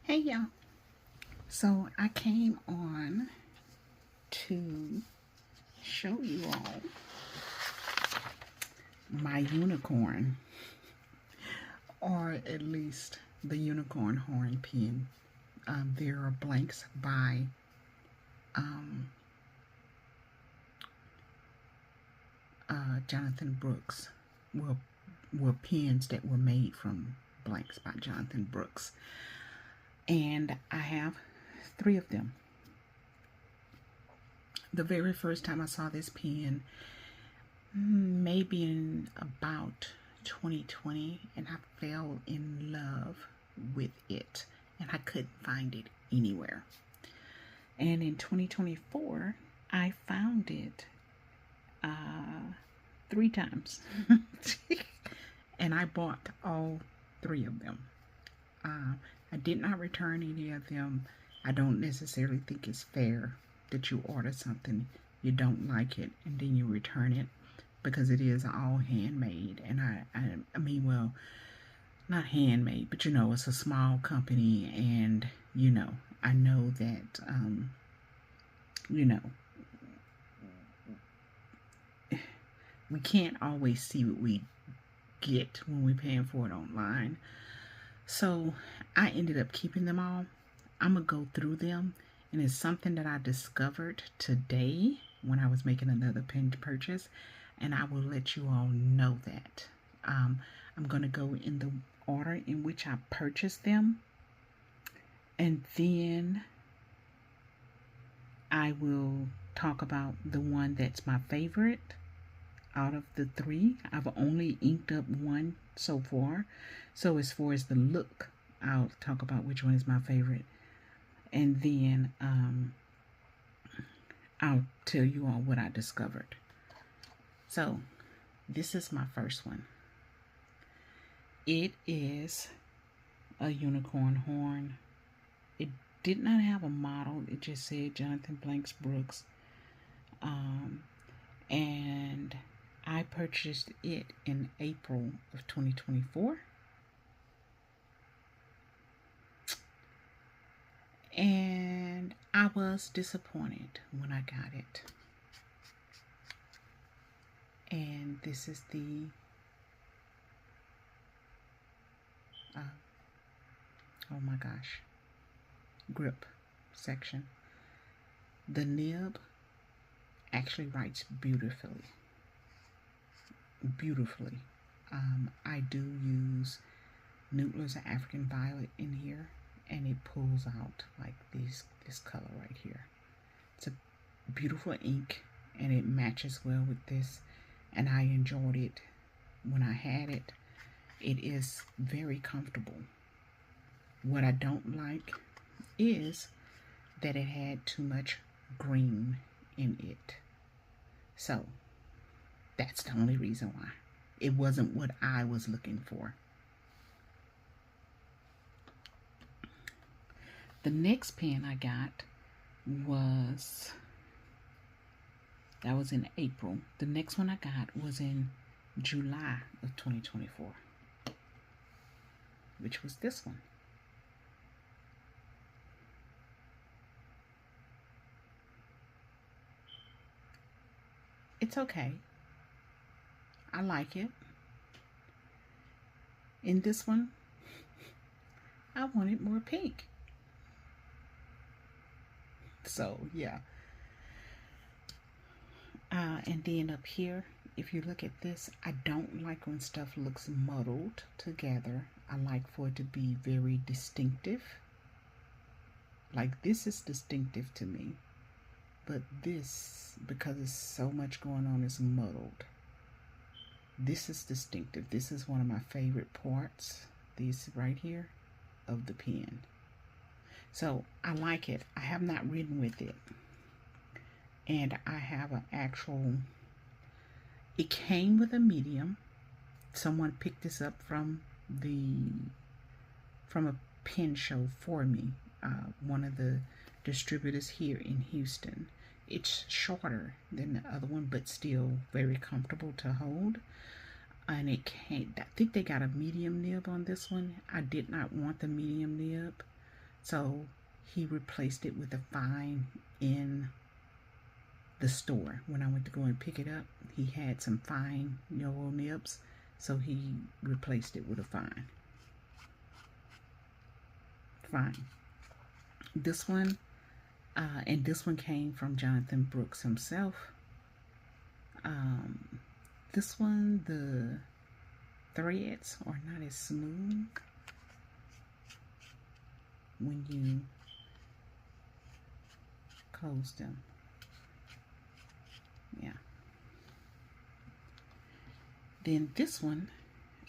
Hey y'all. So I came on to show you all my unicorn, or at least the unicorn horn pen. There are blanks by um, Jonathan Brooks. Well, were pens that were made from blanks by Jonathan Brooks. And I have 3 of them. The very first time I saw this pen, maybe in about 2020, and I fell in love with it, and I couldn't find it anywhere. And in 2024, I found it 3 times, and I bought all 3 of them. I did not return any of them. I don't necessarily think it's fair that you order something, you don't like it, and then you return it, because it is all handmade. And I mean, well, not handmade, but it's a small company, and I know that you know we can't always see what we get when we're paying for it online. So I ended up keeping them all. I'm gonna go through them, and it's something that I discovered today when I was making another pen purchase, and I will let you all know that. I'm gonna go in the order in which I purchased them, and then I will talk about the one that's my favorite out of the 3. I've only inked up one so far, so as far as the look, I'll talk about which one is my favorite, and then I'll tell you all what I discovered. So this is my first one. It is a unicorn horn. It did not have a model. It just said Jonathan Blanks Brooks. And I purchased it in April of 2024. And I was disappointed when I got it. And this is the oh my gosh, grip section. The nib actually writes beautifully. I do use Nootler's African Violet in here, and it pulls out like this color right here. It's a beautiful ink, and it matches well with this, and I enjoyed it when I had it. It is very comfortable. What I don't like is that it had too much green in it. So that's the only reason why. It wasn't what I was looking for. The next pen I got that was in April. The next one I got was in July of 2024, which was this one. It's okay. I like it. In this one, I wanted more pink. So, yeah. And then up here, if you look at this, I don't like when stuff looks muddled together. I like for it to be very distinctive. Like this is distinctive to me. But this, because there's so much going on, is muddled. This is distinctive. This is one of my favorite parts, these right here, of the pen. So I like it. I have not written with it. And I have an actual, it came with a medium. Someone picked this up from a pen show for me. One of the distributors here in Houston. It's shorter than the other one, but still very comfortable to hold. And it came, I think they got a medium nib on this one. I did not want the medium nib, So he replaced it with a fine in the store. When I went to go and pick it up, he had some fine yellow nibs, so he replaced it with a fine. This one, and this one came from Jonathan Brooks himself. This one, the threads are not as smooth when you close them. Yeah. Then this one,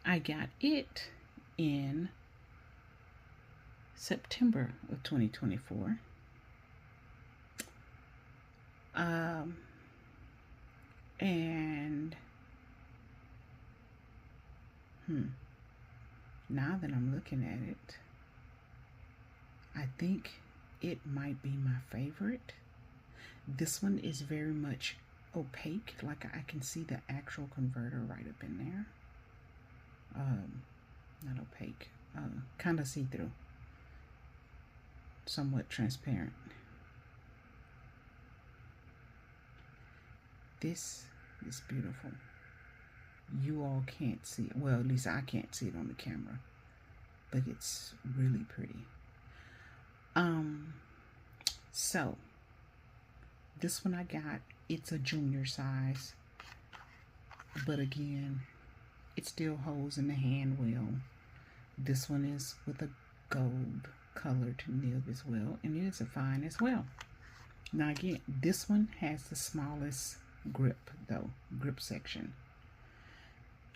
I got it in September of 2024. And now that I'm looking at it, I think it might be my favorite. This one is very much opaque, like I can see the actual converter right up in there. Not opaque, kind of see-through, somewhat transparent. This is beautiful. You all can't see it. Well, at least I can't see it on the camera, but it's really pretty. So this one I got, it's a junior size, but again, it still holds in the hand well. This one is with a gold colored nib as well, and it is a fine as well. Now again, this one has the smallest grip though, grip section.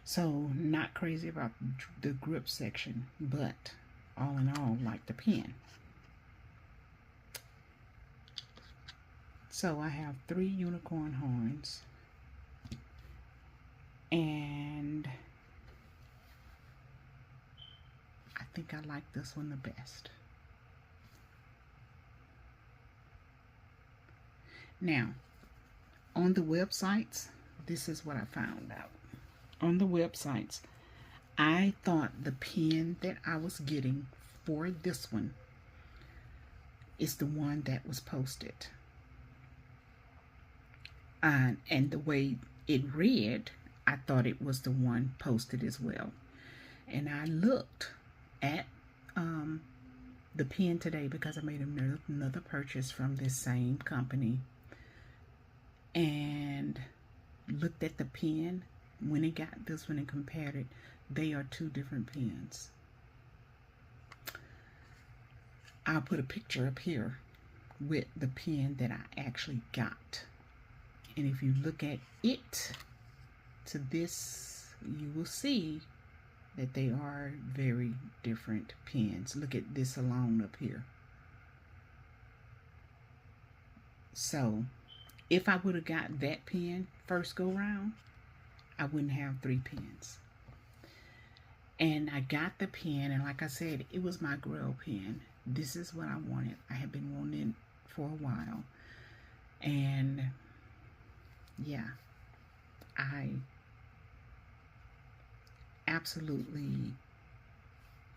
So not crazy about the grip section, but all in all, like the pen. So I have 3 unicorn horns, and I think I like this one the best. Now, on the websites, this is what I found out. On the websites, I thought the pen that I was getting for this one is the one that was posted. And the way it read, I thought it was the one posted as well. And I looked at the pen today because I made another purchase from this same company, and looked at the pen when it got this one and compared it. They are 2 different pens. I'll put a picture up here with the pen that I actually got. And if you look at it to this, you will see that they are very different pens. Look at this alone up here. So if I would have got that pen first go round, I wouldn't have 3 pens. And I got the pen, and like I said, it was my Grail pen. This is what I wanted. I have been wanting it for a while. And yeah, I absolutely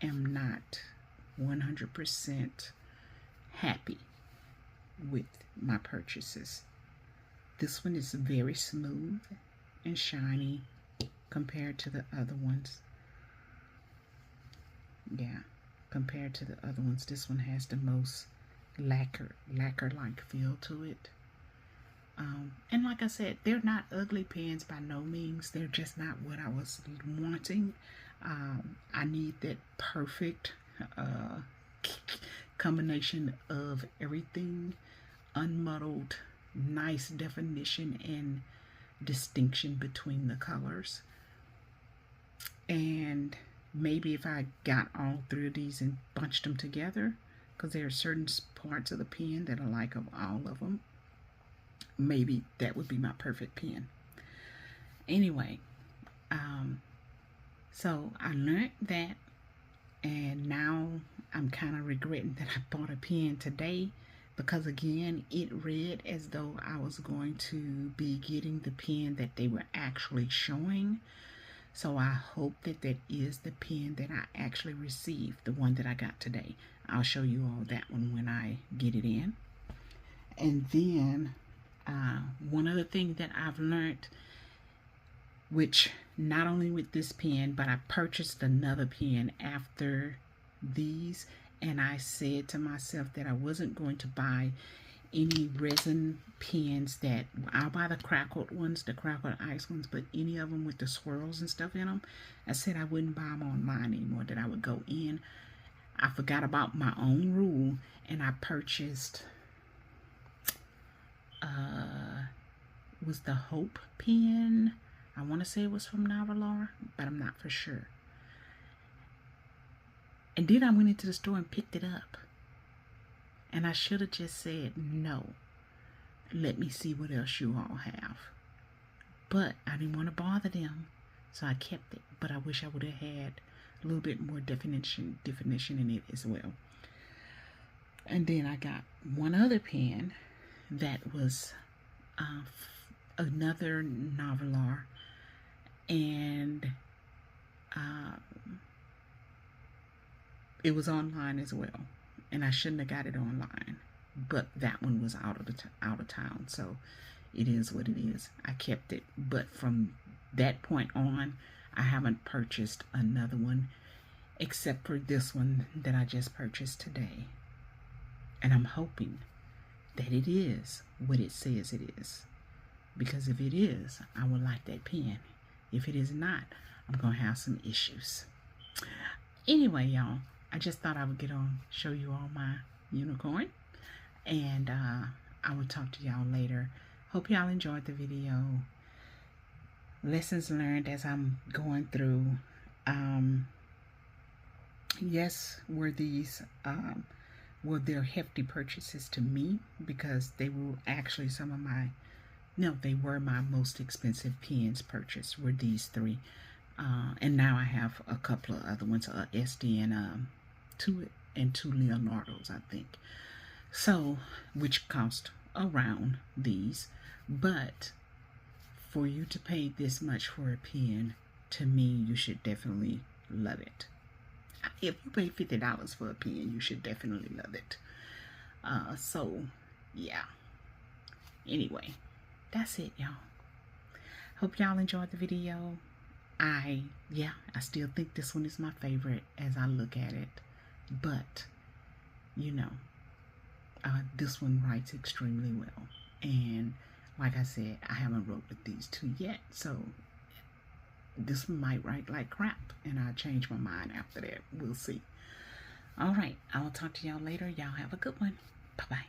am not 100% happy with my purchases. This one is very smooth and shiny compared to the other ones. Yeah, compared to the other ones, this one has the most lacquer-like feel to it. And like I said, they're not ugly pens by no means. They're just not what I was wanting. I need that perfect combination of everything, unmuddled, nice definition and distinction between the colors. And maybe if I got all 3 of these and bunched them together, because there are certain parts of the pen that I like of all of them, maybe that would be my perfect pen. Anyway, so I learned that, and now I'm kind of regretting that I bought a pen today, because again, it read as though I was going to be getting the pen that they were actually showing. So I hope that that is the pen that I actually received, the one that I got today. I'll show you all that one when I get it in. And then one other thing that I've learned, which not only with this pen, but I purchased another pen after these, and I said to myself that I wasn't going to buy any resin pens. That I'll buy the crackled ones, the crackled ice ones, but any of them with the swirls and stuff in them, I said I wouldn't buy them online anymore, that I would go in. I forgot about my own rule, and I purchased was the Hope pen. I want to say it was from Navalar, but I'm not for sure. And then I went into the store and picked it up. And I should have just said, no, let me see what else you all have. But I didn't want to bother them, so I kept it. But I wish I would have had a little bit more definition in it as well. And then I got one other pen that was another Navalar, and it was online as well, and I shouldn't have got it online, but that one was out of town, so it is what it is. I kept it, but from that point on, I haven't purchased another one except for this one that I just purchased today, and I'm hoping that it is what it says it is, because if it is, I would like that pen. If it is not, I'm gonna have some issues. Anyway, y'all, I just thought I would get on, show you all my unicorn, and I will talk to y'all later. Hope y'all enjoyed the video. Lessons learned as I'm going through. Yes, were these well, they're hefty purchases to me, because they were actually some of my, no, they were my most expensive pens purchased, were these three. And now I have a couple of other ones, SD and two Leonardos, I think. So, which cost around these. But for you to pay this much for a pen, to me, you should definitely love it. If you pay $50 for a pen, you should definitely love it. So, yeah. Anyway, that's it, y'all. Hope y'all enjoyed the video. I still think this one is my favorite as I look at it. But, you know, this one writes extremely well. And like I said, I haven't wrote with these two yet. So, this one might write like crap, and I'll change my mind after that. We'll see. All right, I will talk to y'all later. Y'all have a good one. Bye-bye.